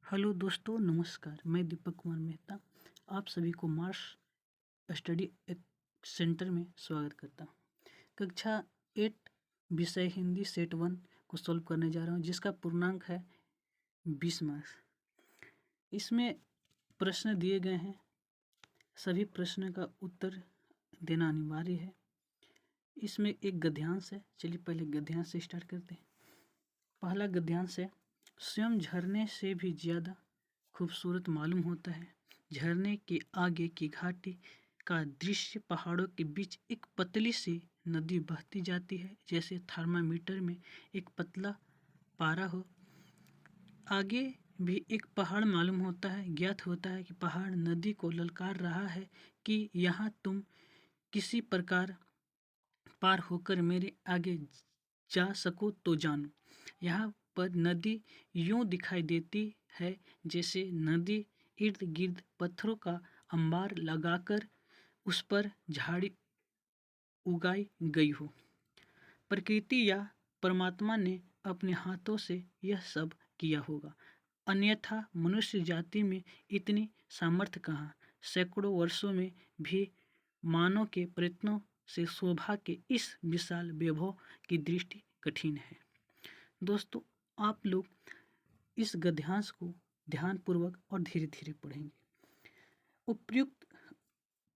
Hello दोस्तों, नमस्कार। मैं दीपक कुमार मेहता आप सभी को मार्स स्टडी सेंटर में स्वागत करता हूँ। कक्षा 8 विषय हिंदी सेट 1 को सॉल्व करने जा रहा हूँ, जिसका पूर्णांक है 20 मार्क्स। इसमें प्रश्न दिए गए हैं, सभी प्रश्न का उत्तर देना अनिवार्य है। इसमें एक गद्यांश है। चलिए पहले गद्यांश से स्टार्ट करते हैं। पहला गद्यांश है, स्वयं झरने से भी ज़्यादा खूबसूरत मालूम होता है। झरने के आगे की घाटी का दृश्य पहाड़ों के बीच एक पतली सी नदी बहती जाती है, जैसे थर्मामीटर में एक पतला पारा हो। आगे भी एक पहाड़ मालूम होता है। ज्ञात होता है कि पहाड़ नदी को ललकार रहा है कि यहाँ तुम किसी प्रकार पार होकर मेरे आगे जा सको तो जानो। यहाँ पर नदी यूं दिखाई देती है जैसे नदी इर्द गिर्द पत्थरों का अंबार लगाकर उस पर झाड़ी उगाई गई हो। प्रकृति या परमात्मा ने अपने हाथों से यह सब किया होगा, अन्यथा मनुष्य जाति में इतनी सामर्थ्य कहाँ। सैकड़ों वर्षों में भी मानव के प्रयत्नों से शोभा के इस विशाल वैभव की दृष्टि कठिन है। दोस्तों, आप लोग इस गद्यांश को ध्यानपूर्वक और धीरे धीरे पढ़ेंगे। उपयुक्त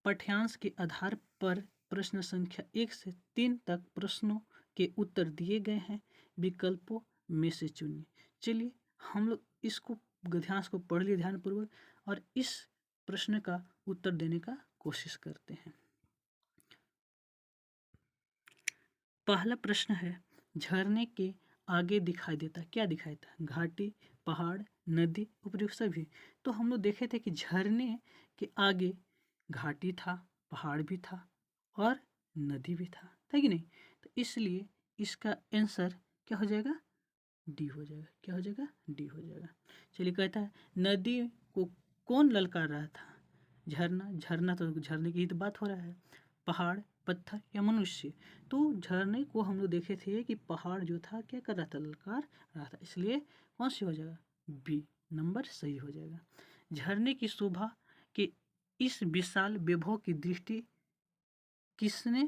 पाठ्यांश के आधार पर प्रश्न संख्या 1 से 3 तक प्रश्नों के उत्तर दिए गए हैं। विकल्पों में से चुनिए। चलिए हम लोग इसको गद्यांश को पढ़ लिए ध्यानपूर्वक और इस प्रश्न का उत्तर देने का कोशिश करते हैं। पहला प्रश्न है, झरने के आगे दिखाई देता, क्या दिखाई देता? घाटी, पहाड़, नदी, उपयुक्त सभी। तो हम लोग देखे थे कि झरने के आगे घाटी था, पहाड़ भी था और नदी भी था कि नहीं? तो इसलिए इसका आंसर क्या हो जाएगा? डी हो जाएगा। क्या हो जाएगा? डी हो जाएगा। चलिए कहता है, नदी को कौन ललकार रहा था? झरना। झरना तो झरने की ही तो बात हो रहा है। पहाड़, पत्थर या मनुष्य? तो झरने को हम लोग देखे थे कि पहाड़ जो था क्या कर रहा था? ललकार रहा था। इसलिए कौन सी हो जाएगा? बी नंबर सही हो जाएगा। झरने की शोभा के इस विशाल वैभव की दृष्टि किसने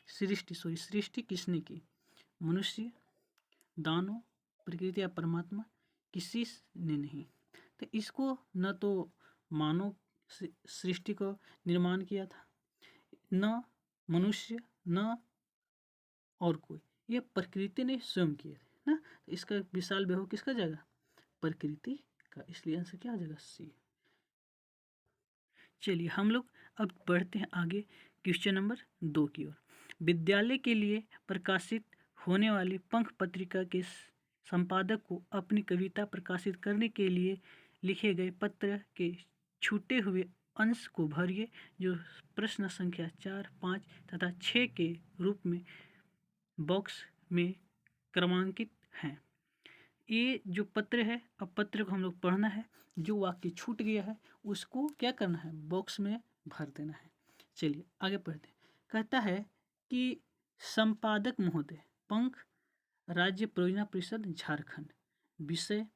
सृष्टि किसने की? मनुष्य, दानव, प्रकृति या परमात्मा? किसी ने नहीं। तो इसको न तो मानव सृष्टि को निर्माण किया था, न मनुष्य, न और कोई। ये प्रकृति ने स्वयं किए थे ना। तो इसका विशाल वैभव किसका जाएगा? प्रकृति का। इसलिए आंसर क्या आ जाएगा? सी। चलिए हम लोग अब बढ़ते हैं आगे क्वेश्चन नंबर 2 की ओर। विद्यालय के लिए प्रकाशित होने वाली पंख पत्रिका के संपादक को अपनी कविता प्रकाशित करने के लिए लिखे गए पत्र के छूटे हुए अंश को भरिए, जो प्रश्न संख्या 4, 5 तथा 6 के रूप में बॉक्स में क्रमांकित हैं। ये जो पत्र है, अब पत्र को हम लोग पढ़ना है। जो वाक्य छूट गया है उसको क्या करना है? बॉक्स में भर देना है। चलिए आगे पढ़ते हैं। कहता है कि संपादक महोदय, पंख राज्य परियोजना परिषद झारखंड, विषय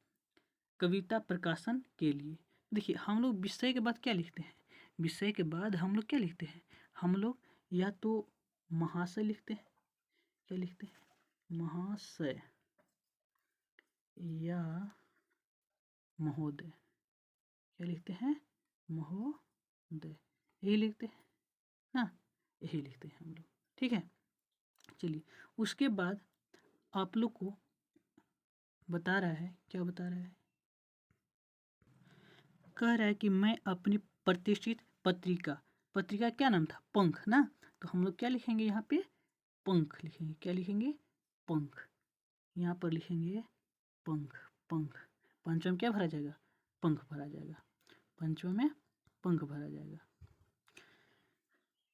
कविता प्रकाशन के लिए। देखिए हम लोग विषय के बाद क्या लिखते हैं? विषय के बाद हम लोग क्या लिखते हैं? हम लोग या तो महाशय लिखते हैं। क्या लिखते हैं? महाशय या महोदय। क्या लिखते हैं? महोदय। यही लिखते हैं ना, यही लिखते हैं हम लोग। ठीक है। चलिए उसके बाद आप लोग को बता रहा है, क्या बता रहा है? कह रहा है कि मैं अपनी प्रतिष्ठित पत्रिका क्या नाम था? पंख ना। तो हम लोग क्या लिखेंगे यहाँ पे? पंख लिखेंगे। क्या लिखेंगे? पंख। यहाँ पर लिखेंगे पंख। पंख पंचम क्या भरा जाएगा? पंख भरा जाएगा। पंचम में पंख भरा जाएगा।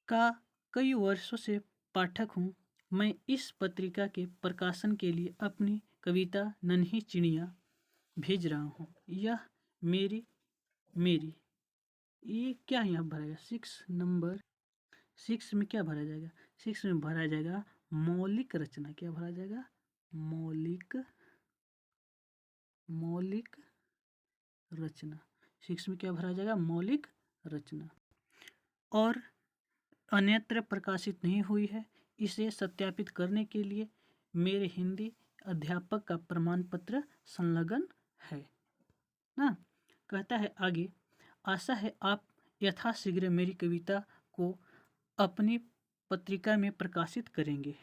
का कई वर्षों से पाठक हूँ। मैं इस पत्रिका के प्रकाशन के लिए अपनी कविता नन्ही चिड़िया भेज रहा हूँ। यह मेरी ये क्या यहाँ भरेगा? 6 नंबर 6 में क्या भरा जाएगा? 6 में भरा जाएगा मौलिक रचना। क्या भरा जाएगा? मौलिक रचना। 6 में क्या भरा जाएगा? मौलिक रचना। और अन्यत्र प्रकाशित नहीं हुई है, इसे सत्यापित करने के लिए मेरे हिंदी अध्यापक का प्रमाण पत्र संलग्न है ना। कहता है आगे, आशा है आप यथाशीघ्र मेरी कविता को अपनी पत्रिका में प्रकाशित करेंगे।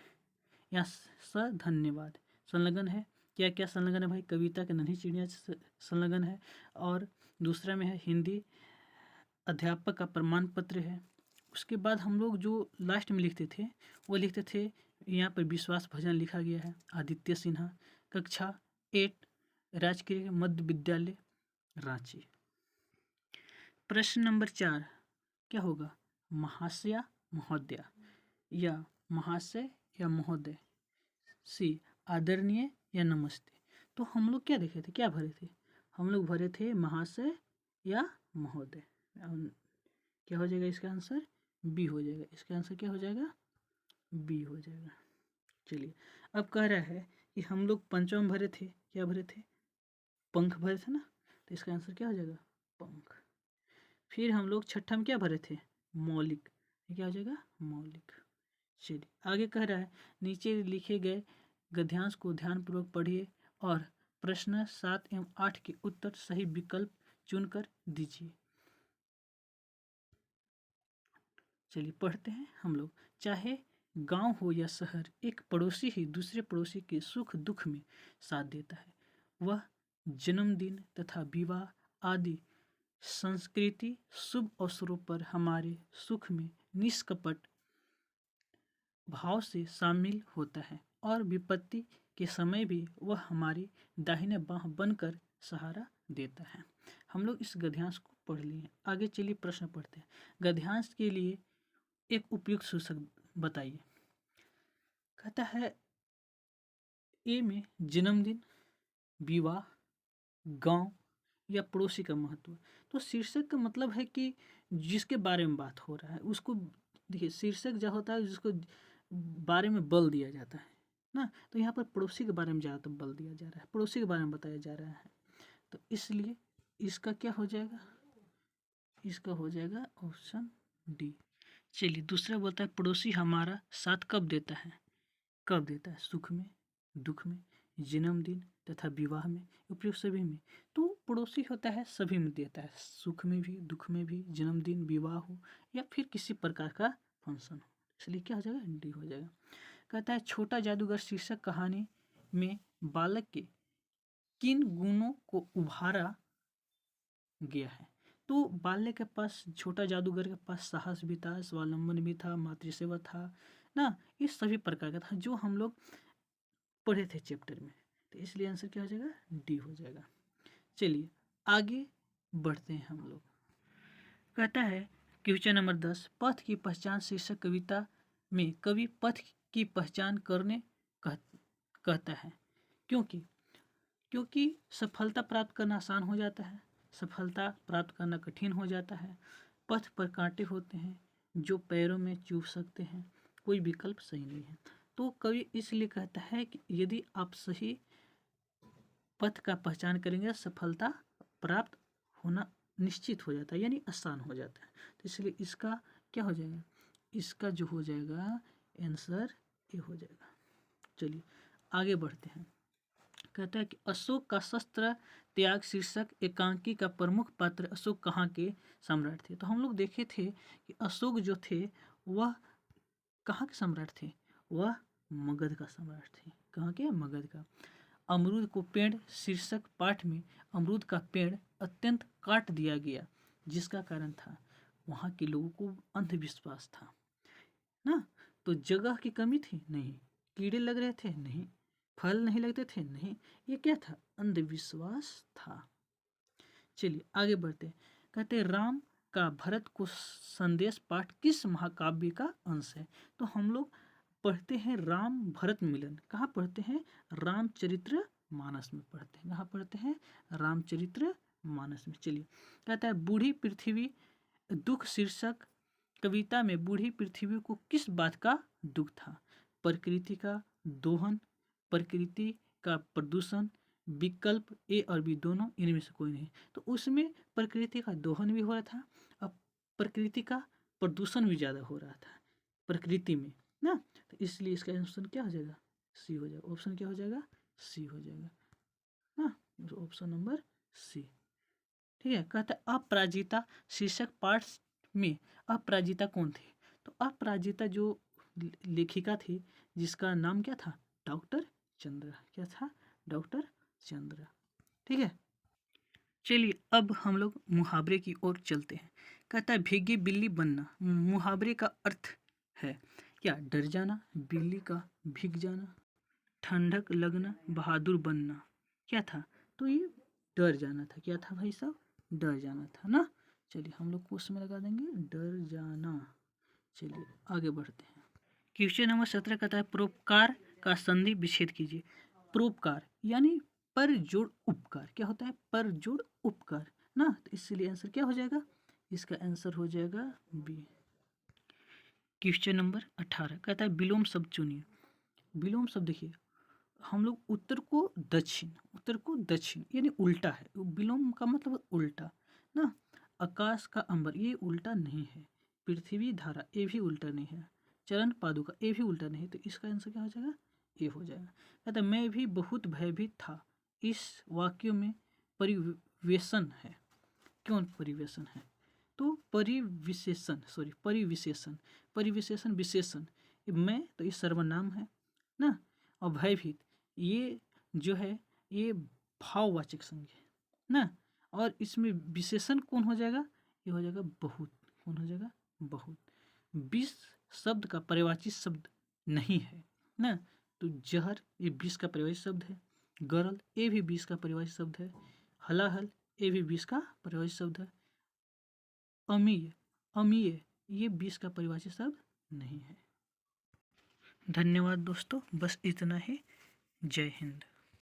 यहाँ धन्यवाद संलग्न है। क्या क्या संलग्न है भाई? कविता के नन्ही चिड़िया संलग्न है, और दूसरा में है हिंदी अध्यापक का प्रमाण पत्र है। उसके बाद हम लोग जो लास्ट में लिखते थे वो लिखते थे, यहाँ पर विश्वास भजन लिखा गया है, आदित्य सिन्हा, कक्षा 8 राजकीय मध्य विद्यालय रांची। प्रश्न नंबर 4 क्या होगा? महाशया महोदया, या महाशय या महोदय। सी आदरणीय या नमस्ते। तो हम लोग क्या देखे थे, क्या भरे थे? हम लोग भरे थे महाशय या महोदय। क्या हो जाएगा इसका आंसर? बी हो जाएगा। इसका आंसर क्या हो जाएगा? बी हो जाएगा। चलिए, अब कह रहा है कि हम लोग पंचम भरे थे, क्या भरे थे? पंख भरे थे ना, तो इसका आंसर क्या हो जाएगा? पंख। फिर हम लोग छठा में क्या भरे थे? मौलिक। क्या हो जाएगा? मौलिक। चलिए आगे कह रहा है, नीचे लिखे गए गद्यांश को ध्यानपूर्वक पढ़िए और प्रश्न 7 एवं 8 के उत्तर सही विकल्प चुनकर दीजिए। चलिए पढ़ते हैं हम लोग। चाहे गांव हो या शहर, एक पड़ोसी ही दूसरे पड़ोसी के सुख दुख में साथ देता है। वह जन्मदिन तथा विवाह आदि संस्कृति शुभ अवसरों पर हमारे सुख में निष्कपट भाव से शामिल होता है, और विपत्ति के समय भी वह हमारी दाहिने बाह बनकर सहारा देता है। हम लोग इस गद्यांश को पढ़ लिए। आगे चलिए प्रश्न पढ़ते हैं। गद्यांश के लिए एक उपयुक्त शीर्षक बताइए। कहता है ए में जन्मदिन, विवाह, गांव या पड़ोसी का महत्व। तो शीर्षक का मतलब है कि जिसके बारे में बात हो रहा है उसको, देखिए शीर्षक जो होता है जिसको बारे में बल दिया जाता है ना, तो यहाँ पर पड़ोसी के बारे में ज़्यादातर बल दिया जा रहा है, पड़ोसी के बारे में बताया जा रहा है। तो इसलिए इसका क्या हो जाएगा? इसका हो जाएगा ऑप्शन डी। चलिए दूसरा बोलता है, पड़ोसी हमारा साथ कब देता है? कब देता है? सुख में, दुख में, जन्मदिन तथा विवाह में, उपयुक्त सभी में। तो पड़ोसी होता है सभी में देता है, सुख में भी, दुख में भी, जन्मदिन, विवाह हो या फिर किसी प्रकार का फंक्शन हो। इसलिए क्या हो जाएगा? डी हो जाएगा। कहता है छोटा जादूगर शीर्षक कहानी में बालक के किन गुणों को उभारा गया है? तो बाल्य के पास, छोटा जादूगर के पास साहस भी था, स्वावलंबन भी था, मातृसेवा था ना, ये सभी प्रकार का था जो हम लोग पढ़े थे चैप्टर में। तो इसलिए आंसर क्या हो जाएगा? डी हो जाएगा। चलिए आगे बढ़ते हैं हम लोग। कहता है क्वेश्चन नंबर 10, पथ की पहचान शीर्षक कविता में कवि पथ की पहचान करने कहता है। क्योंकि सफलता प्राप्त करना आसान हो जाता है, सफलता प्राप्त करना कठिन हो जाता है। पथ पर कांटे होते हैं जो पैरों में चुभ सकते हैं, कोई विकल्प सही नहीं है। तो कवि इसलिए कहता है कि यदि आप सही पथ का पहचान करेंगे, सफलता प्राप्त होना निश्चित हो जाता है, यानी आसान हो जाता है। तो इसलिए इसका क्या हो जाएगा? इसका जो हो जाएगा आंसर ए हो जाएगा। चलिए आगे बढ़ते हैं। कहता है कि अशोक का शस्त्र त्याग शीर्षक एकांकी का प्रमुख पात्र अशोक कहाँ के सम्राट थे? तो हम लोग देखे थे कि अशोक जो थे वह कहाँ के सम्राट थे? वह मगध का सम्राट थे। कहाँ के? मगध का। अमरूद को पेड़ शीर्षक पाठ में अमरूद का पेड़ अत्यंत काट दिया गया, जिसका कारण था वहाँ के लोगों को अंधविश्वास था ना। तो जगह की कमी थी? नहीं। कीड़े लग रहे थे? नहीं। फल नहीं लगते थे? नहीं। ये क्या था? अंधविश्वास था। चलिए आगे बढ़ते हैं। कहते हैं राम का भरत को संदेश पाठ किस महाकाव्य का अंश है? तो हम लोग पढ़ते हैं राम भरत मिलन। कहाँ पढ़ते हैं? रामचरित्र मानस में पढ़ते हैं। कहाँ पढ़ते हैं? रामचरित्र मानस में। चलिए कहता है बूढ़ी पृथ्वी दुख शीर्षक कविता में बूढ़ी पृथ्वी को किस बात का दुख था? प्रकृति का दोहन, प्रकृति का प्रदूषण, विकल्प ए और बी दोनों इनमें से कोई नहीं। तो उसमें प्रकृति का दोहन भी हो रहा था और प्रकृति का प्रदूषण भी ज़्यादा हो रहा था प्रकृति में ना। तो इसलिए इसका ऑप्शन क्या हो जाएगा, सी हो जाएगा। ऑप्शन क्या हो जाएगा, सी हो जाएगा ना, ऑप्शन नंबर सी। ठीक है, कहता है अपराजिता शीर्षक पाठ में अपराजिता कौन थी। तो अपराजिता जो लेखिका थी जिसका नाम क्या था, डॉक्टर चंद्रा। क्या था, डॉक्टर चंद्रा। ठीक है, चलिए अब हम लोग मुहावरे की ओर चलते हैं। कहता है भीगी बिल्ली बनना। मुहावरे का अर्थ है क्या, डर जाना, बिल्ली का भीग जाना, ठंडक लगना, बहादुर बनना। क्या था, तो ये डर जाना था। क्या था भाई साहब, डर जाना था ना। चलिए हम लोग क्वेश्चन में लगा देंगे डर जाना। चलिए आगे बढ़ते हैं। क्वेश्चन नंबर 17 कहता है परोपकार का संधि विच्छेद कीजिए। परोपकार यानी पर जोड़ उपकार। क्या होता है, पर जोड़ उपकार ना। तो इसलिए आंसर क्या हो जाएगा, इसका आंसर हो जाएगा बी। क्वेश्चन नंबर 18 कहता है विलोम शब्द चुनिए। विलोम शब्द देखिए, हम लोग उत्तर को दक्षिण यानी उल्टा है। विलोम का मतलब उल्टा ना। आकाश का अंबर ये उल्टा नहीं है। पृथ्वी धारा ये भी उल्टा नहीं है। चरण पादुका ये भी उल्टा नहीं है। तो इसका आंसर क्या हो जाएगा, ये हो जाएगा। कहता है मैं भी बहुत भयभीत था। इस वाक्य में परिवेशन है। क्यों परिवेशन है, तो परिविशेषण विशेषण। मैं तो ये सर्वनाम है ना। और भयभीत ये जो है ये भाववाचक संज्ञा है ना। और इसमें विशेषण कौन हो जाएगा, ये हो जाएगा बहुत। कौन हो जाएगा, बहुत। विष शब्द का पर्यायवाची शब्द नहीं है ना। तो जहर ये विष का पर्यायवाची शब्द है। गरल ये भी विष का पर्यायवाची शब्द है। हलाहल ये भी विष का पर्यायवाची शब्द है। अमीय ये विष का पर्यायवाची शब्द नहीं है। धन्यवाद दोस्तों, बस इतना ही। जय हिंद।